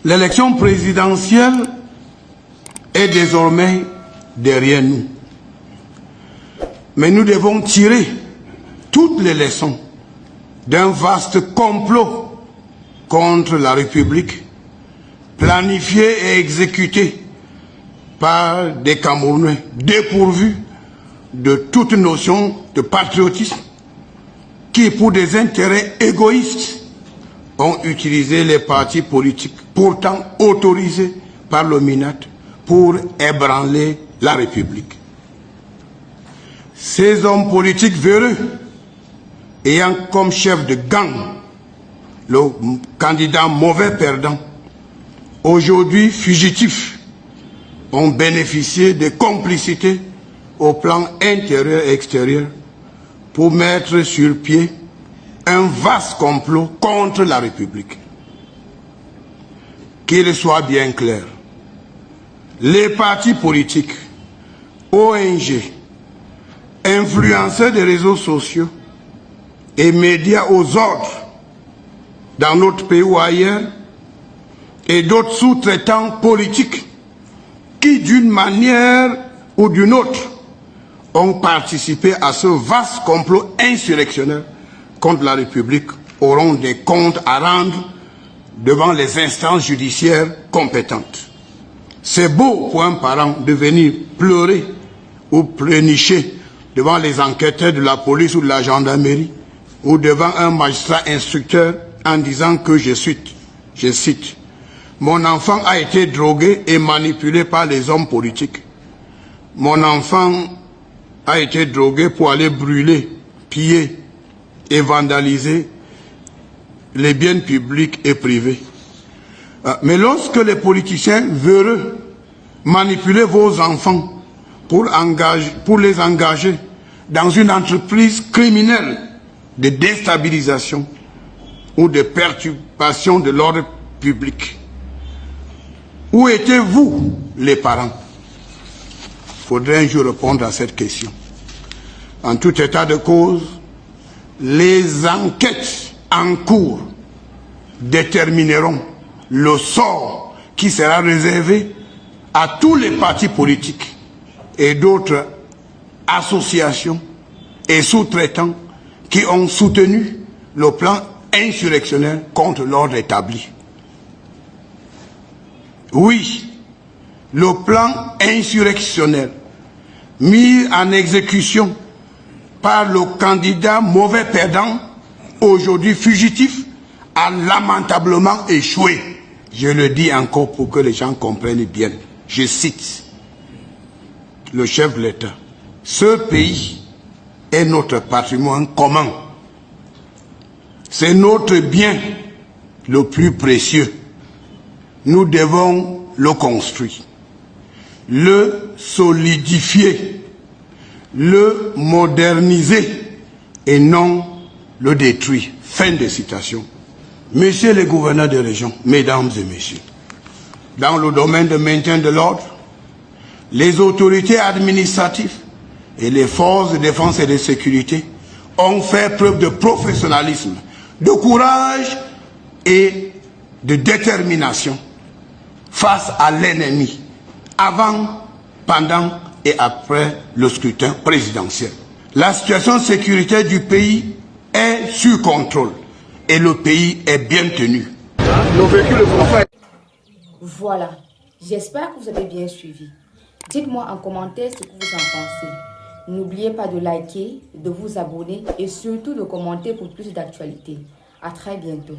L'élection présidentielle est désormais derrière nous. Mais nous devons tirer toutes les leçons d'un vaste complot contre la République, planifié et exécuté par des Camerounais dépourvus de toute notion de patriotisme, qui, pour des intérêts égoïstes, ont utilisé les partis politiques, pourtant autorisés par le MINAT, pour ébranler la République. Ces hommes politiques véreux, ayant comme chef de gang le candidat mauvais perdant, aujourd'hui fugitifs, ont bénéficié de complicités au plan intérieur et extérieur pour mettre sur pied un vaste complot contre la République. Qu'il soit bien clair, les partis politiques, ONG, influenceurs des réseaux sociaux et médias aux ordres dans notre pays ou ailleurs, et d'autres sous-traitants politiques qui, d'une manière ou d'une autre, ont participé à ce vaste complot insurrectionnel contre la République, auront des comptes à rendre devant les instances judiciaires compétentes. C'est beau pour un parent de venir pleurer ou pleurnicher devant les enquêteurs de la police ou de la gendarmerie ou devant un magistrat instructeur en disant que je cite, mon enfant a été drogué et manipulé par les hommes politiques. Mon enfant a été drogué pour aller brûler, piller et vandaliser les biens publics et privés. Mais lorsque les politiciens veulent manipuler vos enfants pour les engager dans une entreprise criminelle de déstabilisation ou de perturbation de l'ordre public, où étiez-vous, les parents? Il faudrait un jour répondre à cette question. En tout état de cause, les enquêtes en cours détermineront le sort qui sera réservé à tous les partis politiques et d'autres associations et sous-traitants qui ont soutenu le plan insurrectionnel contre l'ordre établi. Oui, le plan insurrectionnel mis en exécution par le candidat mauvais perdant, aujourd'hui fugitif, a lamentablement échoué. Je le dis encore pour que les gens comprennent bien. Je cite le chef de l'État. Ce pays est notre patrimoine commun. C'est notre bien le plus précieux. Nous devons le construire, le solidifier, le moderniser et non le détruire. Fin de citation. Messieurs les gouverneurs de région, mesdames et messieurs, dans le domaine de maintien de l'ordre, les autorités administratives et les forces de défense et de sécurité ont fait preuve de professionnalisme, de courage et de détermination face à l'ennemi, avant, pendant et après le scrutin présidentiel. La situation sécuritaire du pays est sous contrôle et le pays est bien tenu. Voilà, j'espère que vous avez bien suivi. Dites-moi en commentaire ce que vous en pensez. N'oubliez pas de liker, de vous abonner et surtout de commenter pour plus d'actualités. À très bientôt.